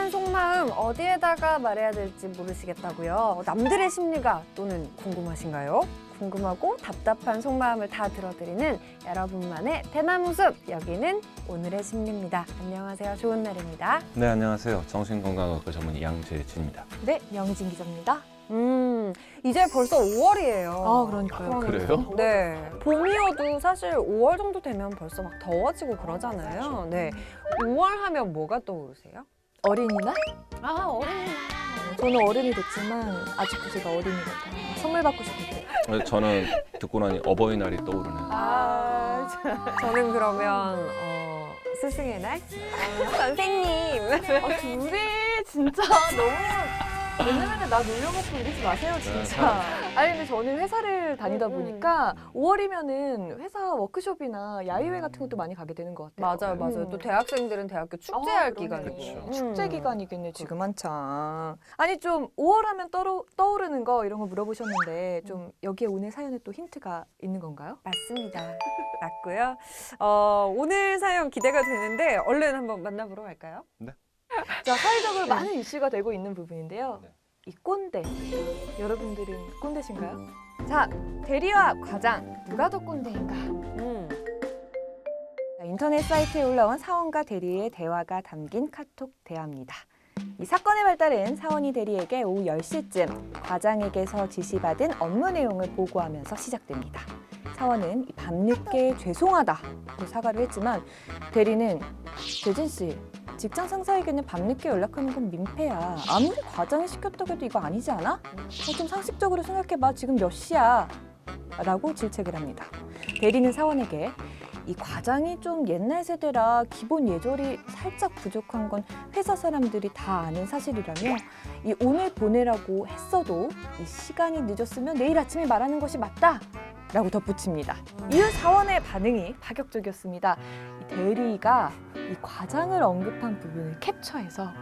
답답한 속마음 어디에다가 말해야 될지 모르시겠다고요? 남들의 심리가 또는 궁금하신가요? 궁금하고 답답한 속마음을 다 들어드리는 여러분만의 대나무숲, 여기는 오늘의 심리입니다. 안녕하세요. 좋은 날입니다. 네, 안녕하세요. 정신건강의학과 전문의 양재진입니다. 네, 명진 기자입니다. 이제 벌써 5월이에요. 아, 그러니까요. 그래요? 네. 봄이어도 사실 5월 정도 되면 벌써 막 더워지고 그러잖아요. 네. 5월 하면 뭐가 떠오르세요? 어린이날? 아, 어린이날. 저는 어른이 됐지만 아직도 제가 어린이 같아요. 선물 받고 싶은데. 저는 듣고 나니 어버이날이 떠오르네요. 저는 그러면 스승의 날? 선생님. 둘이 진짜 너무 맨날 나 놀려먹고 이러지 마세요, 진짜. 아니, 근데 저는 회사를 다니다 보니까 5월이면은 회사 워크숍이나 야유회 같은 것도 많이 가게 되는 것 같아요. 맞아요. 또 대학생들은 대학교 축제할 그러네. 기간이고. 그렇죠. 축제 기간이겠네, 지금 한창. 아니, 좀 5월 하면 떠오르는 거 이런 거 물어보셨는데 좀 여기에 오늘 사연에 또 힌트가 있는 건가요? 맞습니다. 맞고요. 오늘 사연 기대가 되는데 얼른 한번 만나보러 갈까요? 자, 사회적으로 많은 이슈가 되고 있는 부분인데요. 네. 이 꼰대. 여러분들은 꼰대신가요? 자, 대리와 과장. 누가 더 꼰대인가? 자, 인터넷 사이트에 올라온 사원과 대리의 대화가 담긴 카톡 대화입니다. 이 사건의 발달은 사원이 대리에게 오후 10시쯤 과장에게서 지시받은 업무 내용을 보고하면서 시작됩니다. 사원은 밤늦게 죄송하다고 사과를 했지만 대리는 재진 씨, 직장 상사에게는 밤늦게 연락하는 건 민폐야. 아무리 과장이 시켰다고 해도 이거 아니지 않아? 좀 상식적으로 생각해봐. 지금 몇 시야? 라고 질책을 합니다. 대리는 사원에게 이 과장이 좀 옛날 세대라 기본 예절이 살짝 부족한 건 회사 사람들이 다 아는 사실이라며 이 오늘 보내라고 했어도 이 시간이 늦었으면 내일 아침에 말하는 것이 맞다. 라고 덧붙입니다. 이후 사원의 반응이 파격적이었습니다. 이 대리가 이 과장을 언급한 부분을 캡처해서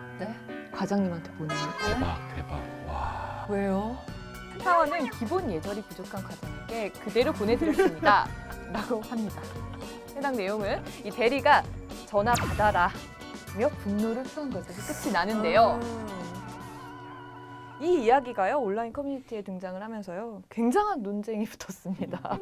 과장님한테 보냅니다. 대박. 와. 왜요? 사원은 기본 예절이 부족한 과장에게 그대로 보내드렸습니다. 라고 합니다. 해당 내용은 이 대리가 전화 받아라 며 분노를 표한 것에서 끝이 나는데요. 이 이야기가요 온라인 커뮤니티에 등장을 하면서요 굉장한 논쟁이 붙었습니다.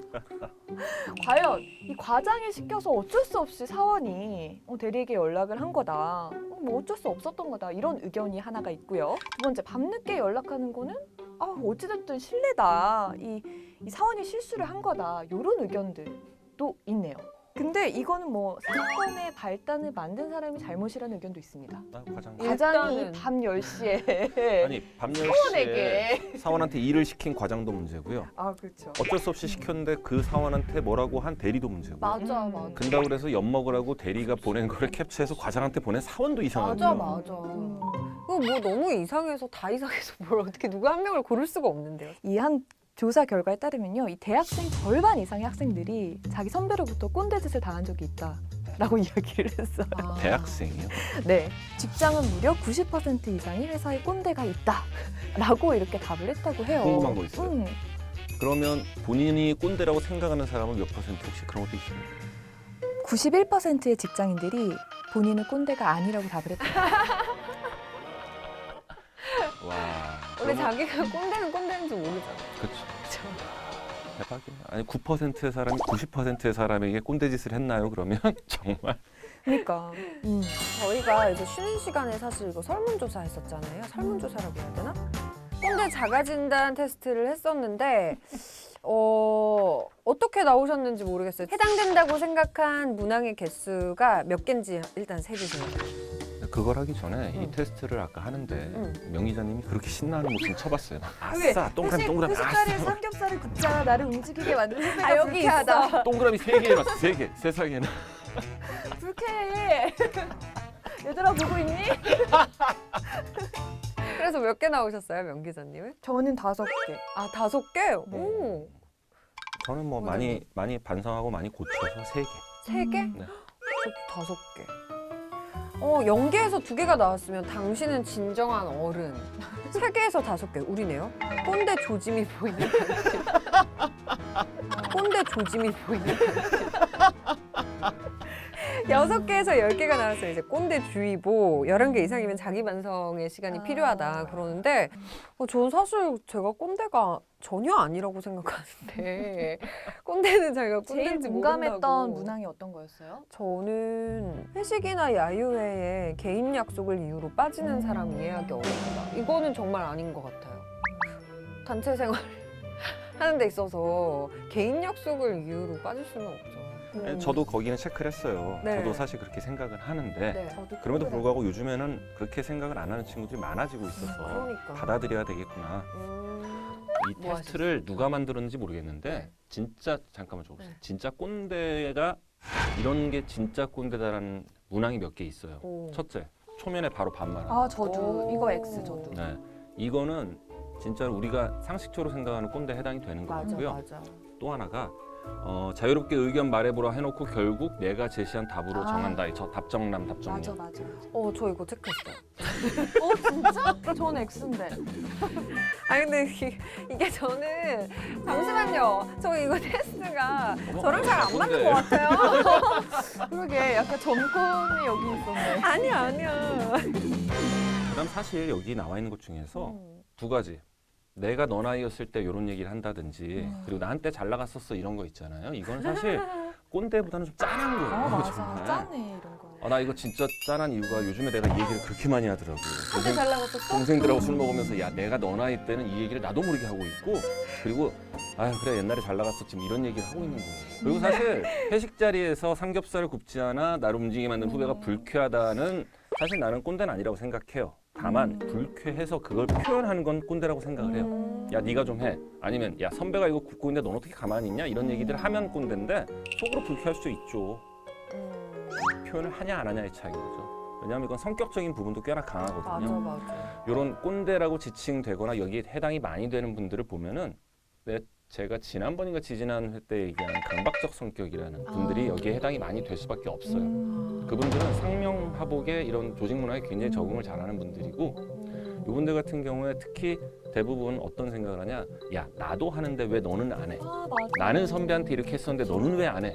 과연 이 과장이 시켜서 어쩔 수 없이 사원이 대리에게 연락을 한 거다. 뭐 어쩔 수 없었던 거다. 이런 의견이 하나가 있고요. 두 번째, 밤늦게 연락하는 거는 어찌됐든 실례다. 이 사원이 실수를 한 거다. 이런 의견들도 있네요. 근데 이거는 뭐 사건의 발단을 만든 사람이 잘못이라는 의견도 있습니다. 과장이 일단은 밤 10시에 아니, 밤 사원에게 10시에 사원한테 일을 시킨 과장도 문제고요. 그렇죠. 어쩔 수 없이 시켰는데 그 사원한테 뭐라고 한 대리도 문제고. 맞아. 근다고 그래서 엿먹으라고 대리가 보낸 거를 캡처해서 과장한테 보낸 사원도 이상하고요. 맞아. 그거 뭐 너무 이상해서 다 이상해서 뭘 어떻게 누가 한 명을 고를 수가 없는데요. 이 한 조사 결과에 따르면요, 이 대학생 절반 이상의 학생들이 자기 선배로부터 꼰대 짓을 당한 적이 있다라고 이야기를 했어요. 대학생이요? 네, 직장은 무려 90% 이상이 회사에 꼰대가 있다라고 이렇게 답을 했다고 해요. 궁금한 거 있어요. 그러면 본인이 꼰대라고 생각하는 사람은 몇 퍼센트 혹시 그런 것도 있어요? 91%의 직장인들이 본인은 꼰대가 아니라고 답을 했다. 와. 원래 자기가 꼰대인지 모르잖아. 그렇죠. 대박이네. 아니 9%의 사람이 90%의 사람에게 꼰대짓을 했나요? 그러면 정말. 그러니까. 저희가 이제 쉬는 시간에 사실 이거 설문조사 했었잖아요. 설문조사라고 해야 되나? 꼰대 자가진단 테스트를 했었는데 어떻게 나오셨는지 모르겠어요. 해당된다고 생각한 문항의 개수가 몇 개인지 일단 세주세요. 그걸 하기 전에 이 테스트를 아까 하는데 명 기자님이 그렇게 신나는 모습 쳐봤어요. 아싸, 동그라미, 회식자리에 삼겹살을 굽자 나를 움직이게 만드는 생각 여기 불쾌하다. 동그라미 3개 해놨어, 3개. 세상에나. 불쾌해. 얘들아 보고 있니? 그래서 몇 개 나오셨어요, 명 기자님은? 저는 5개. 아, 5개? 네. 오, 저는 뭐 많이 반성하고 많이 고쳐서 3개. 3개? 네. 저도 5개. 연계에서 2개가 나왔으면 당신은 진정한 어른. 3개에서 5개. 우리네요. 꼰대 조짐이 보이는 당신. 꼰대 조짐이 보이는 당신. 6개에서 10개가 나왔어요. 이제 꼰대 주의보 11개 이상이면 자기 반성의 시간이 필요하다 그러는데 저는 사실 제가 꼰대가 전혀 아니라고 생각하는데 꼰대는 자기가 제일 꼰대인지 공감했던 모른다고. 문항이 어떤 거였어요? 저는 회식이나 야유회에 개인 약속을 이유로 빠지는 사람 이해하기 어렵다. 이거는 정말 아닌 것 같아요. 단체 생활 하는 데 있어서 개인 약속을 이유로 빠질 수는 없죠. 저도 거기는 체크를 했어요. 네. 저도 사실 그렇게 생각을 하는데 네. 그럼에도 불구하고 요즘에는 그렇게 생각을 안 하는 친구들이 많아지고 있어서 그러니까. 받아들여야 되겠구나. 이 뭐 테스트를 누가 만들었는지 모르겠는데 네. 진짜 잠깐만 줘보세요. 네. 진짜 꼰대가 이런 게 진짜 꼰대다라는 문항이 몇 개 있어요. 오. 첫째, 초면에 바로 반말하는 아 저도 오. 이거 X 저도. 네, 이거는 진짜 우리가 상식적으로 생각하는 꼰대에 해당이 되는 맞아, 거고요. 맞아. 또 하나가 자유롭게 의견 말해보라 해놓고 결국 내가 제시한 답으로 아. 정한다. 이 저 답정남, 답정녀. 맞아. 저 이거 체크했어요. 진짜? 저는 X인데. 아니 근데 이게 저는 잠시만요. 저 이거 테스트가 저랑 잘 안 맞는 것 같아요. 그러게 약간 점검이 여기 있었네. 아니야. 그다음 사실 여기 나와 있는 것 중에서 두 가지. 내가 너 나이였을 때 이런 얘기를 한다든지 그리고 나한테 잘 나갔었어 이런 거 있잖아요. 이건 사실 꼰대보다는 좀 짠한 거예요. 맞아. 정말. 짠해 이런 거. 나 이거 진짜 짠한 이유가 요즘에 내가 이 얘기를 그렇게 많이 하더라고요. 한테 잘 나갔었어? 동생들하고 술 먹으면서 야 내가 너 나이 때는 이 얘기를 나도 모르게 하고 있고 그리고 아 그래 옛날에 잘 나갔어 지금 이런 얘기를 하고 있는 거예요. 그리고 사실 회식 자리에서 삼겹살을 굽지 않아 나를 움직이게 만든 후배가 불쾌하다는 사실 나는 꼰대는 아니라고 생각해요. 다만 불쾌해서 그걸 표현하는 건 꼰대라고 생각을 해요. 야 네가 좀 해. 아니면 야 선배가 이거 굽고 있는데 넌 어떻게 가만히 있냐 이런 얘기들을 하면 꼰대인데 속으로 불쾌할 수도 있죠. 표현을 하냐 안 하냐의 차이인 거죠. 왜냐하면 이건 성격적인 부분도 꽤나 강하거든요. 맞아. 이런 꼰대라고 지칭되거나 여기에 해당이 많이 되는 분들을 보면은 제가 지난번인가 지지난 회 때 얘기한 강박적 성격이라는 분들이 여기에 해당이 많이 될 수밖에 없어요. 그분들은 상명하복의 이런 조직 문화에 굉장히 적응을 잘하는 분들이고 이분들 같은 경우에 특히 대부분 어떤 생각을 하냐 야 나도 하는데 왜 너는 안 해? 아 맞아. 나는 선배한테 이렇게 했었는데 너는 왜 안 해?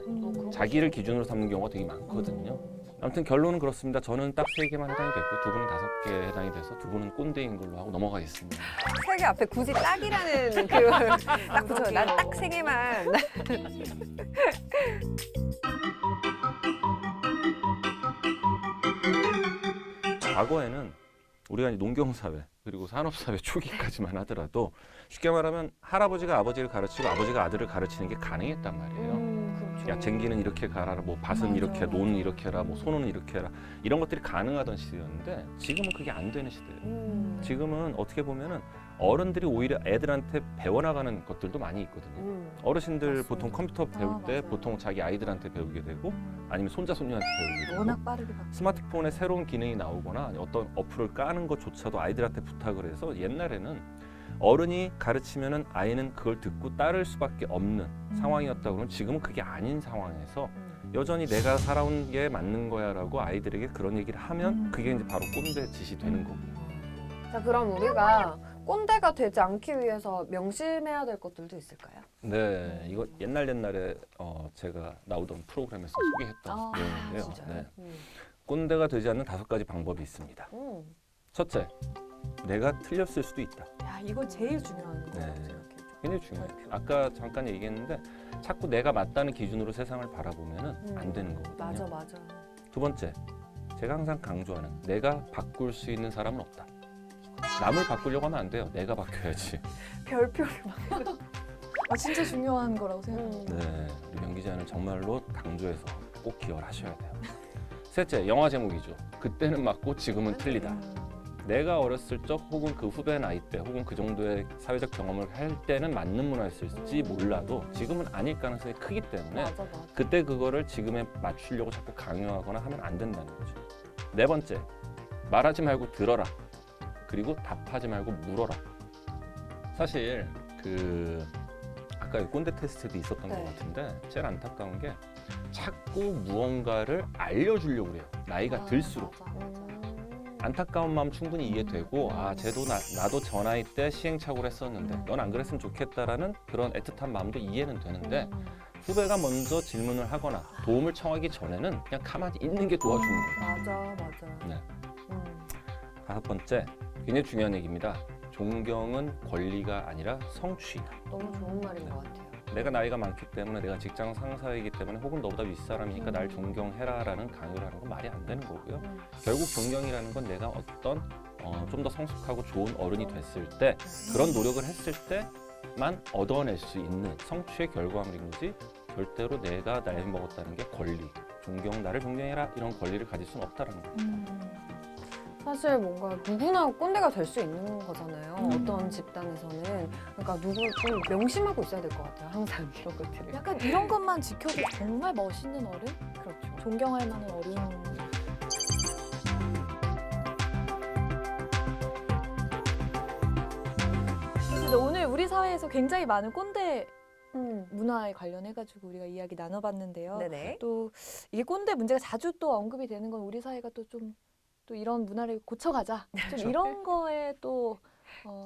자기를 기준으로 삼는 경우가 되게 많거든요. 아무튼 결론은 그렇습니다. 저는 딱 3개만 해당이 됐고 두 분은 5개 해당이 돼서 두 분은 꼰대인 걸로 하고 넘어가겠습니다. 3개 앞에 굳이 딱이라는 딱 붙여요. 난 딱 3개만. 과거에는 우리가 이제 농경사회 그리고 산업사회 초기까지만 하더라도 쉽게 말하면 할아버지가 아버지를 가르치고 아버지가 아들을 가르치는 게 가능했단 말이에요. 그렇죠. 야 쟁기는 이렇게 가라, 뭐 밭은 맞아. 이렇게, 논은 이렇게 해라, 뭐 소는 이렇게 해라 이런 것들이 가능하던 시대였는데 지금은 그게 안 되는 시대예요. 지금은 어떻게 보면은 어른들이 오히려 애들한테 배워나가는 것들도 많이 있거든요. 어르신들 맞습니다. 보통 컴퓨터 배울 때 맞아요. 보통 자기 아이들한테 배우게 되고 아니면 손자 손녀한테 배우게 되고 워낙 빠르게 바뀌. 스마트폰에 새로운 기능이 나오거나 어떤 어플을 까는 것조차도 아이들한테 부탁을 해서 옛날에는 어른이 가르치면은 아이는 그걸 듣고 따를 수밖에 없는 상황이었다 그러면 지금은 그게 아닌 상황에서 여전히 내가 살아온 게 맞는 거야라고 아이들에게 그런 얘기를 하면 그게 이제 바로 꼰대 짓이 되는 거고요. 자, 그럼 우리가 꼰대가 되지 않기 위해서 명심해야 될 것들도 있을까요? 네, 이거 옛날에 제가 나오던 프로그램에서 소개했던 내용인데요. 진짜요? 네. 꼰대가 되지 않는 5가지 방법이 있습니다. 첫째, 내가 틀렸을 수도 있다. 야 이거 제일 중요한 거 네. 생각해요. 굉장히 중요해요. 아까 잠깐 얘기했는데 자꾸 내가 맞다는 기준으로 세상을 바라보면은 안 되는 거거든요. 맞아. 두 번째, 제가 항상 강조하는 내가 바꿀 수 있는 사람은 없다. 남을 바꾸려고 하면 안 돼요. 내가 바뀌어야지. 별표를 막. 아 진짜 중요한 거라고 생각해요. 네, 우리 명 기자는 정말로 강조해서 꼭 기억을 하셔야 돼요. 셋째, 영화 제목이죠. 그때는 맞고 지금은 틀리다. 내가 어렸을 적 혹은 그 후배 나이 때 혹은 그 정도의 사회적 경험을 할 때는 맞는 문화였을지 몰라도 지금은 아닐 가능성이 크기 때문에 맞아. 그때 그거를 지금에 맞추려고 자꾸 강요하거나 하면 안 된다는 거죠. 네 번째, 말하지 말고 들어라. 그리고 답하지 말고 물어라. 사실 아까 꼰대 테스트도 있었던 것 같은데 제일 안타까운 게 자꾸 무언가를 알려주려고 그래요. 나이가 들수록. 안타까운 마음 충분히 이해되고 쟤도 나도 저 나이 때 시행착오를 했었는데 넌 안 그랬으면 좋겠다라는 그런 애틋한 마음도 이해는 되는데 후배가 먼저 질문을 하거나 도움을 청하기 전에는 그냥 가만히 있는 게 도와주는 거예요. 맞아. 네. 음. 5번째, 굉장히 중요한 얘기입니다. 존경은 권리가 아니라 성취이다. 너무 좋은 말인 것 같아요. 내가 나이가 많기 때문에, 내가 직장 상사이기 때문에, 혹은 너보다 윗사람이니까 날 존경해라라는 강요를 하는 건 말이 안 되는 거고요. 결국 존경이라는 건 내가 어떤 좀 더 성숙하고 좋은 어른이 됐을 때, 그런 노력을 했을 때만 얻어낼 수 있는 성취의 결과물인 거지, 절대로 내가 나이 먹었다는 게 권리, 나를 존경해라 이런 권리를 가질 수는 없다는 거예요. 사실 뭔가 누구나 꼰대가 될 수 있는 거잖아요. 어떤 집단에서는. 그러니까 누구 좀 명심하고 있어야 될 것 같아요. 항상 이런 것들을. 약간 이런 것만 지켜도 정말 멋있는 어른? 그렇죠. 존경할 만한 어른. 근데 오늘 우리 사회에서 굉장히 많은 꼰대 문화에 관련해가지고 우리가 이야기 나눠봤는데요. 네네. 또 이게 꼰대 문제가 자주 또 언급이 되는 건 우리 사회가 또 좀 또 이런 문화를 고쳐가자. 좀 이런 거에 또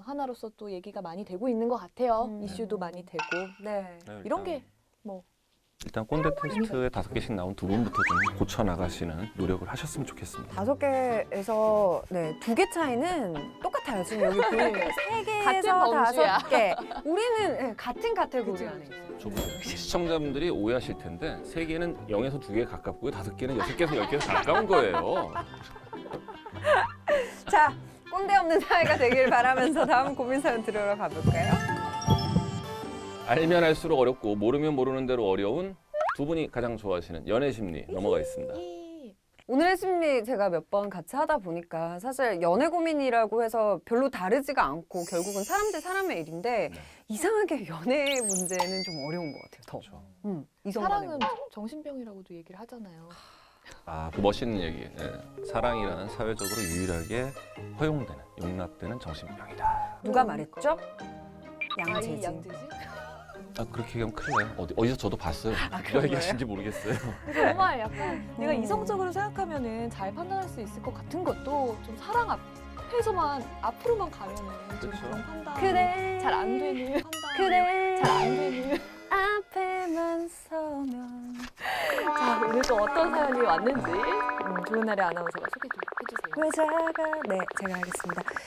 하나로서 또 얘기가 많이 되고 있는 것 같아요. 이슈도 많이 되고. 네. 이런 게 뭐 일단 꼰대 테스트에 5개씩 나온 두 분부터 좀 고쳐 나가시는 노력을 하셨으면 좋겠습니다. 5개에서 네, 2개 차이는 똑같아요. 지금 여기 보이는 3개에서 같은 범주야. 5개. 우리는 네, 같은 카테고리 그쵸, 안에 있어요. 좀 시청자분들이 오해하실 텐데 3개는 0에서 2개 가깝고요. 5개는 6개에서 10개에서 가까운 거예요. 자, 꼰대 없는 사회가 되길 바라면서 다음 고민 사연 들으러 가볼까요? 알면 알수록 어렵고 모르면 모르는 대로 어려운 두 분이 가장 좋아하시는 연애 심리 넘어가겠습니다. 오늘의 심리 제가 몇 번 같이 하다 보니까 사실 연애 고민이라고 해서 별로 다르지가 않고 결국은 사람 대 사람의 일인데 이상하게 연애 문제는 좀 어려운 것 같아요. 더. 그렇죠. 이성 간의 사랑은 문제. 정신병이라고도 얘기를 하잖아요. 아, 그 멋있는 얘기. 예. 사랑이라는 사회적으로 유일하게 허용되는, 용납되는 정신병이다. 누가 말했죠? 아이 양재진. 양재진? 아, 그렇게 얘기하면 큰일 나요. 어디서 저도 봤어요. 누가 얘기하신지 모르겠어요. 정말 약간 내가 이성적으로 생각하면은 잘 판단할 수 있을 것 같은 것도 좀 사랑 앞에서만 앞으로만 가면은 좀 그쵸. 그런 판단 그래. 잘 안 되는 판단 그래. 잘 안 되는 앞에만 서면. 자 오늘 또 어떤 사연이 왔는지 좋은 날의 아나운서가 소개 좀 해주세요. 회자가 네, 제가 하겠습니다.